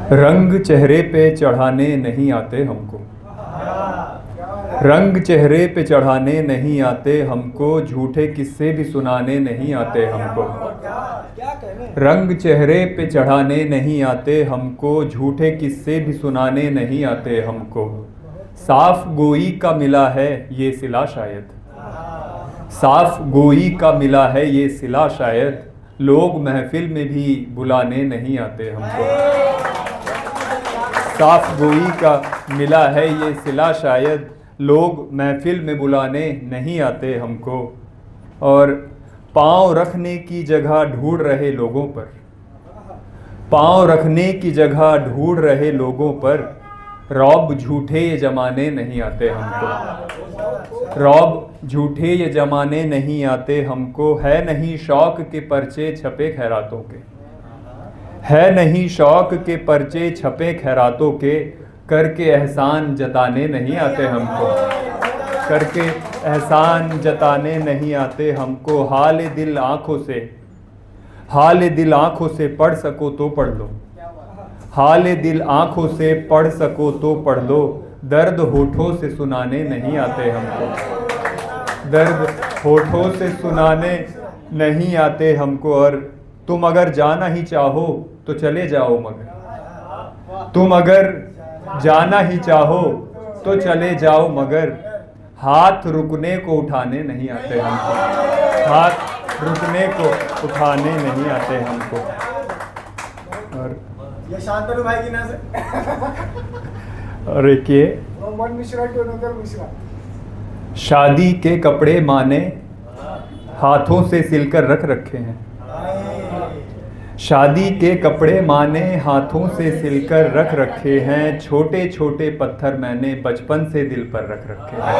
रंग चेहरे पे चढ़ाने नहीं आते हमको। रंग चेहरे पे चढ़ाने नहीं आते हमको, झूठे किस्से भी सुनाने नहीं आते हमको। रंग चेहरे पे चढ़ाने नहीं आते हमको, झूठे किस्से भी सुनाने नहीं आते हमको। साफ गोई का मिला है ये सिला शायद, साफ गोई का मिला है ये सिला शायद, लोग महफिल में भी बुलाने नहीं आते हमको। साफ गोई का मिला है ये सिला शायद, लोग महफिल में बुलाने नहीं आते हमको। और पाँव रखने की जगह ढूंढ रहे लोगों पर, पाँव रखने की जगह ढूंढ रहे लोगों पर, रौब झूठे ये जमाने नहीं आते हमको। रौब झूठे ये जमाने नहीं आते हमको। है नहीं शौक के पर्चे छपे खैरातों के, है नहीं शौक के पर्चे छपे खैरातों के, करके एहसान जताने नहीं आते हमको। करके एहसान जताने नहीं आते हमको। हाल दिल आँखों से, हाल दिल आँखों से पढ़ सको तो पढ़ लो, हाल दिल आँखों से पढ़ सको तो पढ़ लो, दर्द होठों से सुनाने नहीं आते हमको। दर्द होठों से सुनाने नहीं आते हमको। और तुम अगर जाना ही चाहो तो चले जाओ मगर, तुम अगर जाना ही चाहो तो चले जाओ मगर, हाथ रुकने को उठाने नहीं आते हमको। हाथ रुकने को उठाने नहीं आते हमको। और ये शांतनु भाई की नाम से और एक ये one Mishra two another Mishra. शादी के कपड़े माने हाथों से सिलकर रख रखे हैं। शादी के कपड़े माने हाथों से सिलकर रख रखे हैं, छोटे छोटे पत्थर मैंने बचपन से दिल पर रख रखे हैं।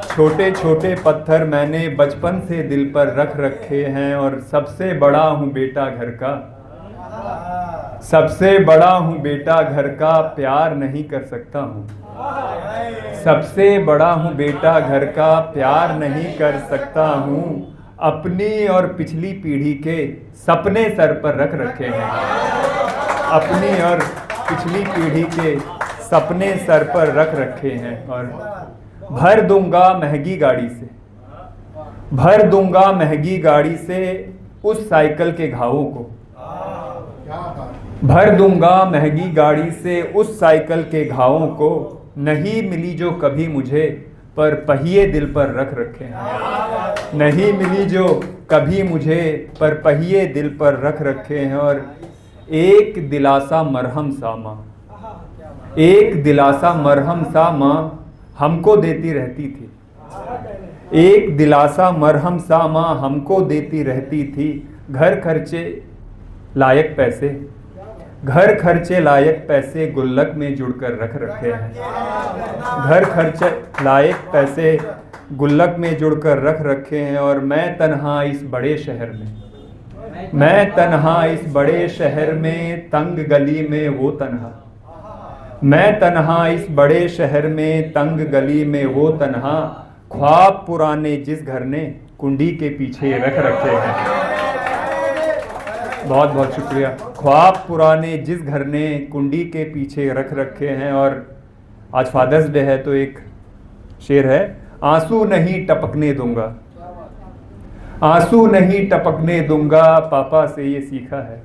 छोटे छोटे पत्थर मैंने बचपन से दिल पर रख रखे हैं। और सबसे बड़ा हूँ बेटा घर का, सबसे बड़ा हूँ बेटा घर का, प्यार नहीं कर सकता हूँ। सबसे बड़ा हूँ बेटा घर का, प्यार नहीं कर सकता हूँ। अपनी और पिछली पीढ़ी के सपने सर पर रख रखे हैं। अपनी और पिछली पीढ़ी के सपने सर पर रख रखे हैं। और भर दूंगा महंगी गाड़ी से, भर दूंगा महंगी गाड़ी से उस साइकिल के घावों को। भर दूंगा महंगी गाड़ी से उस साइकिल के घावों को, नहीं मिली जो कभी मुझे पर पहिए दिल पर रख रखे हैं। नहीं मिली जो कभी मुझे पर पहिए दिल पर रख रखे हैं। और एक दिलासा मरहम सा माँ, एक दिलासा मरहम सा माँ हमको देती रहती थी। एक दिलासा मरहम सा माँ हमको देती रहती थी। घर खर्चे लायक पैसे, घर खर्चे लायक पैसे गुल्लक में जुड़कर रख रखे हैं। घर खर्चे लायक पैसे गुल्लक में जुड़कर रख रखे हैं। और मैं तन्हा इस बड़े शहर में, मैं तन्हा इस बड़े शहर में, तंग गली में वो तन्हा। मैं तन्हा इस बड़े शहर में, तंग गली में वो तन्हा, ख्वाब पुराने जिस घर ने कुंडी के पीछे रख रखे हैं। बहुत बहुत शुक्रिया। ख्वाब पुराने जिस घर ने कुंडी के पीछे रख रखे हैं। और आज फादर्स डे है तो एक शेर है, आंसू नहीं टपकने दूंगा, आंसू नहीं टपकने दूंगा, पापा से ये सीखा है।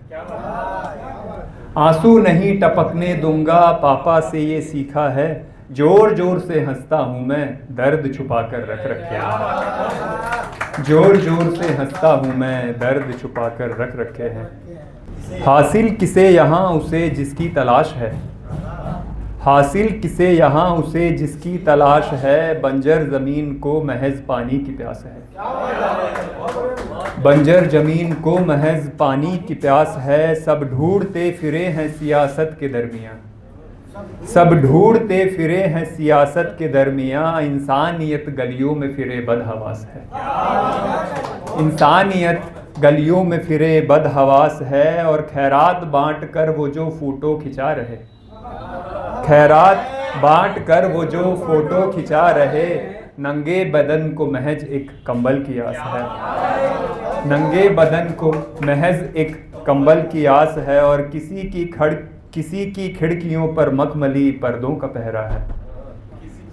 आंसू नहीं टपकने दूंगा, पापा से ये सीखा है, जोर जोर से हंसता हूं मैं, दर्द छुपा कर रख रखे हैं। जोर जोर से हंसता हूं मैं, दर्द छुपा कर रख रखे हैं। हासिल किसे यहाँ उसे जिसकी तलाश है, हासिल किसे यहाँ उसे जिसकी तलाश है, बंजर ज़मीन को महज पानी की प्यास है। बंजर ज़मीन को महज पानी की प्यास है, सब ढूंढते फिरे हैं सियासत के दरमियाँ, सब ढूंढते फिरे हैं सियासत के दरमियाँ, इंसानियत गलियों में फिरे बदहवास है। इंसानियत गलियों में फिरे बदहवास है। और खैरात बांट कर वो जो फ़ोटो खिंचा रहे, खैरात बांट कर वो जो फ़ोटो खिंचा रहे, नंगे बदन को महज एक कंबल की आस है। नंगे बदन को महज एक कंबल की आस है और किसी की खिड़कियों पर मखमली पर्दों का पहरा है।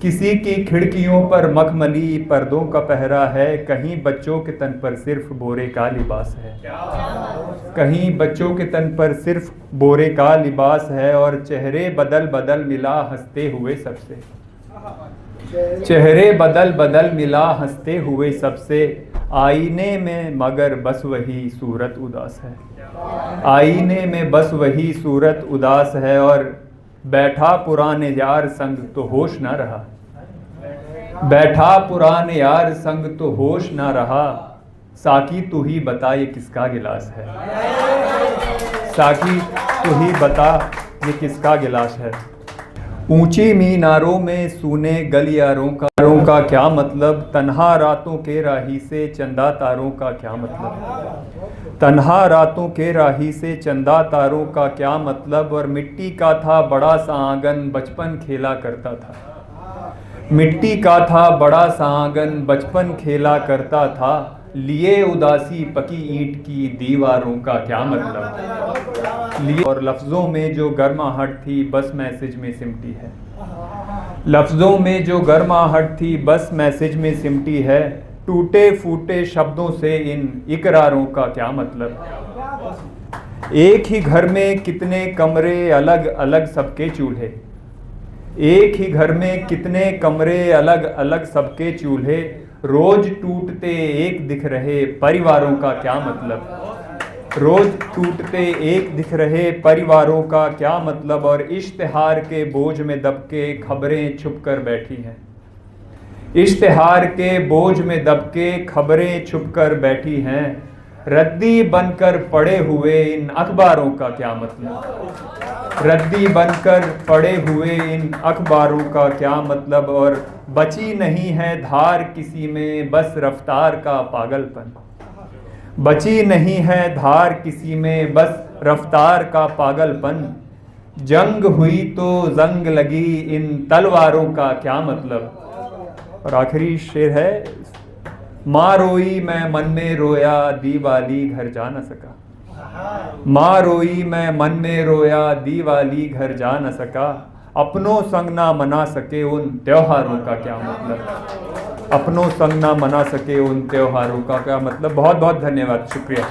किसी की खिड़कियों पर मखमली पर्दों का पहरा है। कहीं बच्चों के तन पर सिर्फ बोरे का लिबास है। कहीं बच्चों के तन पर सिर्फ बोरे का लिबास है और चेहरे बदल बदल मिला हंसते हुए सबसे। चेहरे बदल बदल मिला हंसते हुए सबसे। आईने में मगर बस वही सूरत उदास है। आईने में बस वही सूरत उदास है और बैठा पुराने यार संग तो होश ना रहा। बैठा पुराने यार संग तो होश ना रहा। साकी तू ही बता ये किसका गिलास है। साकी तू ही बता ये किसका गिलास है। ऊंची मीनारों में सूने गलियारों का क्या मतलब। तन्हा रातों के राही से चंदा तारों का क्या मतलब। तन्हा रातों के राही से चंदा तारों का क्या मतलब। और मिट्टी का था बड़ा सा आंगन बचपन खेला करता था। मिट्टी का था बड़ा सा आंगन बचपन खेला करता था। लिए उदासी पकी ईंट की दीवारों का क्या मतलब। लिए और लफ्ज़ों में जो गर्माहट थी बस मैसेज में सिमटी है। लफ्ज़ों में जो गर्माहट थी बस मैसेज में सिमटी है। टूटे फूटे शब्दों से इन इकरारों का क्या मतलब। एक ही घर में कितने कमरे अलग अलग सबके चूल्हे। एक ही घर में कितने कमरे अलग अलग सबके चूल्हे। रोज टूटते एक दिख रहे परिवारों का क्या मतलब। रोज टूटते एक दिख रहे परिवारों का क्या मतलब। और इश्तिहार के बोझ में दबके खबरें छुप कर बैठी हैं। इश्तिहार के बोझ में दबके खबरें छुप कर बैठी हैं। रद्दी बनकर पड़े हुए इन अखबारों का क्या मतलब। रद्दी बनकर पड़े हुए इन अखबारों का क्या मतलब। और बची नहीं है धार किसी में बस रफ्तार का पागलपन। बची नहीं है धार किसी में बस रफ्तार का पागलपन। जंग हुई तो जंग लगी इन तलवारों का क्या मतलब। और आखिरी शेर है। माँ रोई मैं मन में रोया दीवाली घर जा न सका। माँ रोई मैं मन में रोया दीवाली घर जा न सका। अपनों संग ना मना सके उन त्योहारों का क्या मतलब। अपनों संग ना मना सके उन त्योहारों का क्या मतलब। बहुत बहुत धन्यवाद, शुक्रिया।